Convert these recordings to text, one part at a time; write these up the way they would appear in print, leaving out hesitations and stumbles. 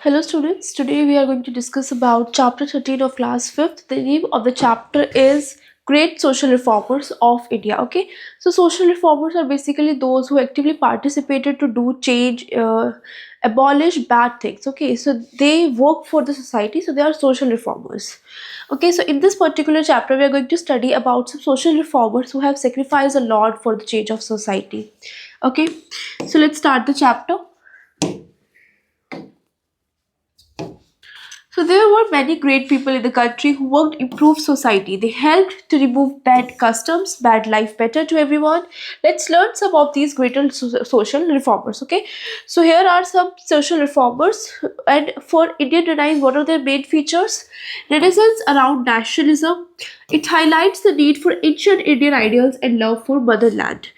Hello students, today we are going to discuss about chapter 13 of class 5th. The name of the chapter is Great Social Reformers of India. Okay, so social reformers are basically those who actively participated to do change, abolish bad things. Okay, so they work for the society, so they are social reformers. Okay, so in this particular chapter we are going to study about some social reformers who have sacrificed a lot for the change of society. Okay, so let's start the chapter. So there were many great people in the country who worked to improve society. They helped to remove bad customs, bad life better to everyone. Let's learn some of these greater social reformers. Okay, so here are some social reformers, and for Indian Renaissance, what are their main features? Renaissance around nationalism. It highlights the need for ancient Indian ideals and love for motherland.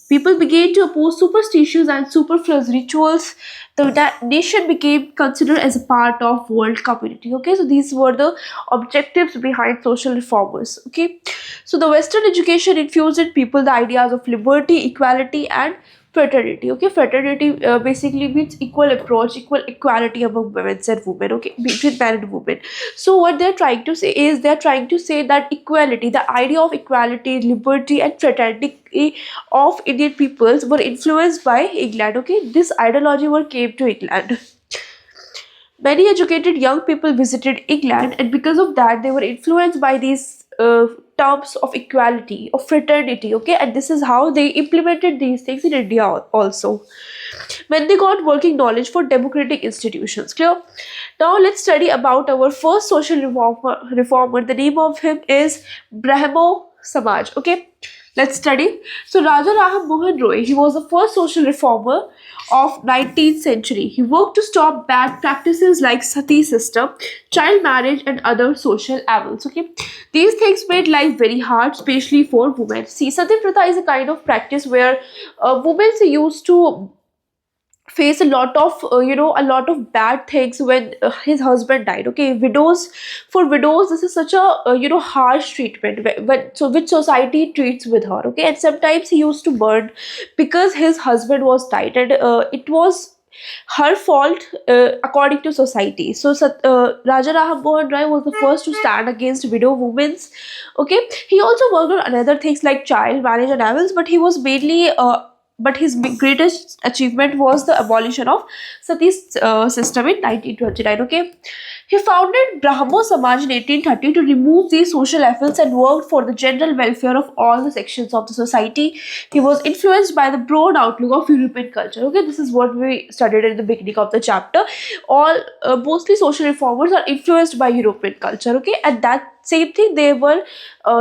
People began to oppose superstitions and superfluous rituals. The nation became considered as a part of world community. Okay, so these were the objectives behind social reformers. Okay, so the Western education infused in people the ideas of liberty, equality, and fraternity. Okay, fraternity basically means equal approach, equal equality among women and women. Okay, between men and women. So what they're trying to say is they're trying to say that equality, the idea of equality, liberty, and fraternity of Indian peoples were influenced by England. Okay, this ideology were came to England. Many educated young people visited England, and because of that, they were influenced by these terms of equality, of fraternity. Okay, and this is how they implemented these things in India also. When they got working knowledge for democratic institutions. Clear? Now let's study about our first social reformer. The name of him is Brahmo Samaj. Okay, let's study. So Raja Raham Mohan Roy, he was the first social reformer of 19th century. He worked to stop bad practices like sati system, child marriage, and other social evils. Okay, these things made life very hard, especially for women. See, sati pratha is a kind of practice where women used to face a lot of a lot of bad things when his husband died. Okay, widows, for widows this is such a harsh treatment so which society treats with her. Okay, and sometimes he used to burn because his husband was died, and it was her fault according to society. So Raja Raham Mohan Rai was the first to stand against widow women's. Okay, he also worked on another things like child marriage and evils, but he was mainly but his greatest achievement was the abolition of sati system in 1929. Okay, he founded Brahmo Samaj in 1830 to remove these social evils and worked for the general welfare of all the sections of the society. He was influenced by the broad outlook of European culture. Okay, this is what we studied at the beginning of the chapter. All mostly social reformers are influenced by European culture. Okay, and that same thing they were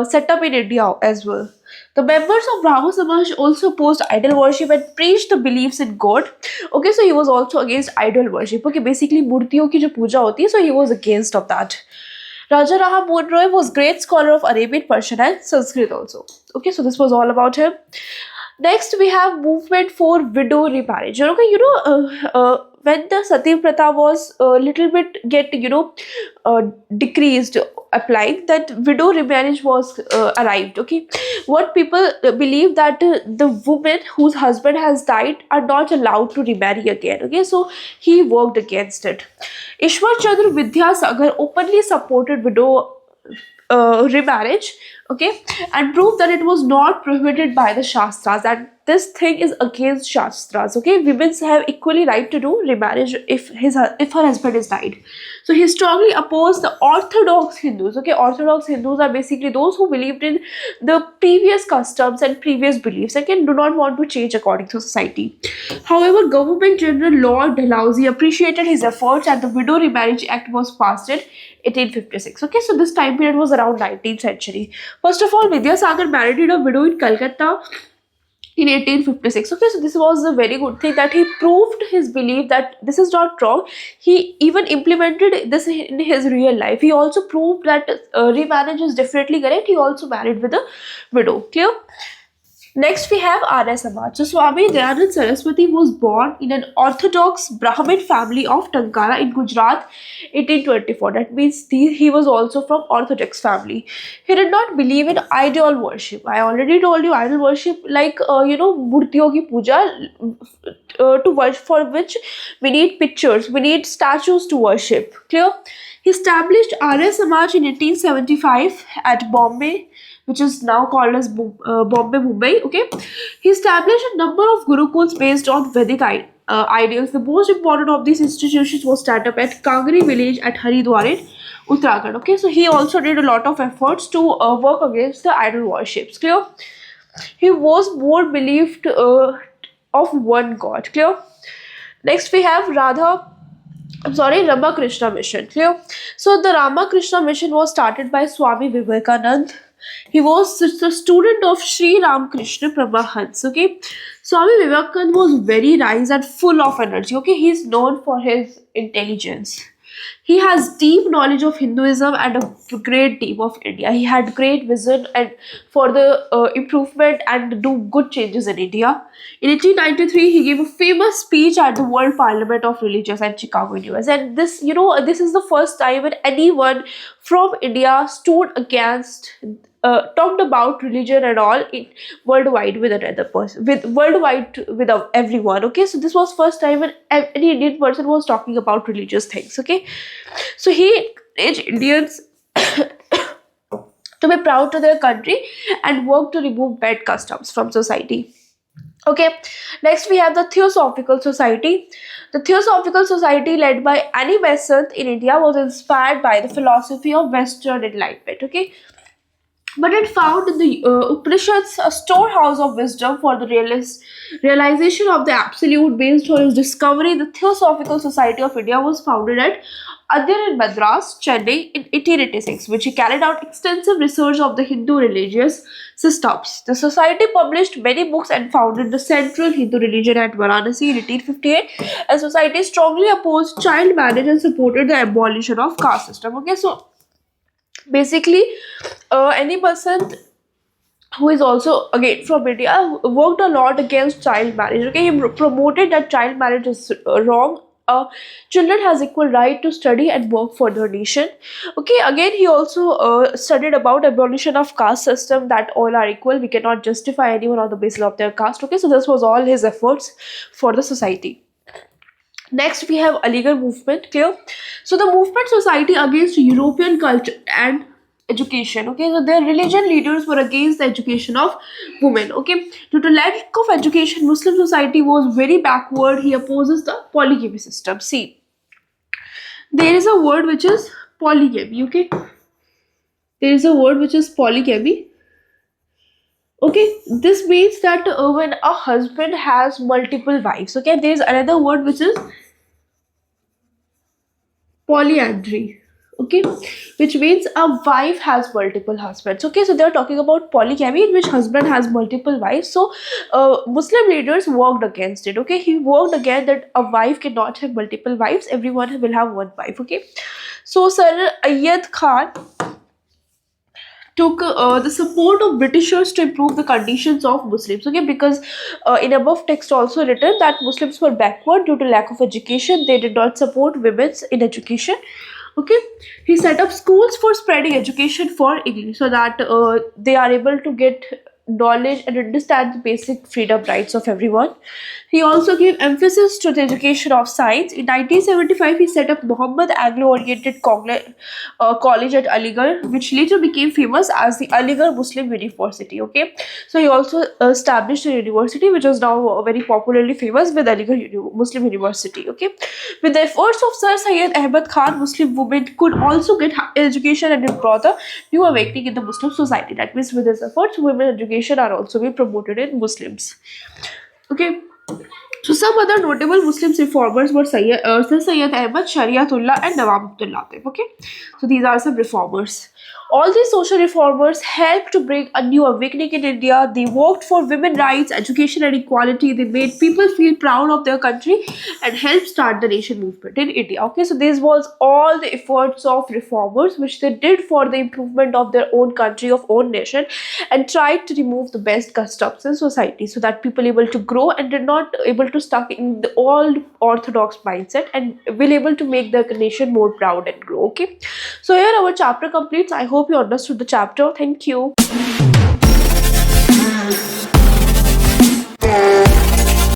set up in India as well. The members of Brahmo Samaj also opposed idol worship and preached the beliefs in God. Okay, so he was also against idol worship. Okay, basically मूर्तियों की जो पूजा होती है, so he was against of that. Raja Raha Mohan Roy was great scholar of Arabian, Persian, and Sanskrit also. Okay, so this was all about him. Next, we have movement for widow remarriage. Okay, when the sati pratha was a little bit get decreased, applying, that widow remarriage was arrived. Okay, what people believe that the women whose husband has died are not allowed to remarry again. Okay, so he worked against it. Ishwar Chandra Vidyasagar openly supported widow remarriage. Okay, and proved that it was not prohibited by the Shastras, and this thing is against Shastras. Okay, women have equally right to do remarriage if her husband is died. So he strongly opposed the Orthodox Hindus. Okay, Orthodox Hindus are basically those who believed in the previous customs and previous beliefs and do not want to change according to society. However, Government General Lord Dalhousie appreciated his efforts, and the Widow Remarriage Act was passed in 1856. Okay, so this time period was around 19th century. First of all, Vidyasagar married a widow in Calcutta in 1856. Okay, so this was a very good thing that he proved his belief that this is not wrong. He even implemented this in his real life. He also proved that remarriage is definitely correct. He also married with a widow. Clear? Next, we have Arya Samaj. So, Swami Dayanand Saraswati was born in an Orthodox Brahmin family of Tankara in Gujarat, 1824. That means he was also from Orthodox family. He did not believe in idol worship. I already told you idol worship, like murtiyon ki puja, to worship, for which we need pictures, we need statues to worship. Clear? He established Arya Samaj in 1875 at Bombay, which is now called as Bombay, Mumbai. Okay, he established a number of gurukuls based on Vedic ideals. The most important of these institutions was set up at Kangri village at Haridwar in Uttarakhand. Okay, so he also did a lot of efforts to work against the idol worships. Clear? He was more believed of one God. Clear? Next, we have Ramakrishna Mission. Clear? So the Ramakrishna Mission was started by Swami Vivekanand. He was the student of Sri Ramakrishna Paramahansa. Okay, Swami Vivekanand was very nice and full of energy. Okay, he is known for his intelligence. He has deep knowledge of Hinduism and a great deep of India. He had great vision and for the improvement and do good changes in India. In 1893, he gave a famous speech at the World Parliament of Religions at Chicago, US. And this is the first time when anyone from India stood against, talked about religion and all in worldwide with another person, with worldwide with everyone. Okay, so this was first time when any Indian person was talking about religious things. Okay, so he encouraged Indians to be proud to their country and work to remove bad customs from society. Okay, next we have the Theosophical Society. The Theosophical Society, led by Annie Besant in India, was inspired by the philosophy of Western Enlightenment. Okay, but it found in the Upanishads a storehouse of wisdom for the realization of the absolute. Based on his discovery, the Theosophical Society of India was founded at Adyar in Madras, Chennai in 1886, which he carried out extensive research of the Hindu religious systems. The society published many books and founded the Central Hindu Religion at Varanasi in 1858. And society strongly opposed child marriage and supported the abolition of caste system. Okay, so basically, any person who is also again from India worked a lot against child marriage. Okay, he promoted that child marriage is wrong. Children has equal right to study and work for their nation. Okay, again he also studied about abolition of caste system, that all are equal. We cannot justify anyone on the basis of their caste. Okay, so this was all his efforts for the society. Next, we have Aligarh movement. Clear? So the movement society against European culture and education. Okay, so their religion leaders were against the education of women. Okay, due to lack of education, Muslim society was very backward. He opposes the polygamy system. See, there is a word which is polygamy. Okay, there is a word which is polygamy. Okay, this means that when a husband has multiple wives. Okay, there is another word which is polyandry. Okay, which means a wife has multiple husbands. Okay, so they are talking about polygamy in which husband has multiple wives. So Muslim leaders worked against it. Okay, he worked against that a wife cannot have multiple wives, everyone will have one wife. Okay, so Sir Ayad Khan took the support of Britishers to improve the conditions of Muslims. Okay, because in above text also written that Muslims were backward due to lack of education. They did not support women in education. Okay, he set up schools for spreading education for English so that they are able to get knowledge and understand the basic freedom rights of everyone. He also gave emphasis to the education of science. In 1975, he set up Muhammad Anglo-Oriented College at Aligarh, which later became famous as the Aligarh Muslim University. Okay, so he also established a university which is now very popularly famous with Aligarh Muslim University. Okay, with the efforts of Sir Syed Ahmad Khan, Muslim women could also get higher education and it brought a new awakening in the Muslim society. That means with his efforts, women education are also being promoted in Muslims. Okay, So some other notable Muslim reformers were Sir Syed Ahmad, Shariatullah, and Nawab Abdul Latif. Okay, so these are some reformers. All these social reformers helped to bring a new awakening in India. They worked for women rights, education, and equality. They made people feel proud of their country and helped start the nation movement in India. Okay, so this was all the efforts of reformers which they did for the improvement of their own country, of own nation, and tried to remove the best customs in society so that people able to grow and did not able to stuck in the old orthodox mindset and will able to make the nation more proud and grow. Okay, so here our chapter completes. I hope you understood the chapter. Thank you.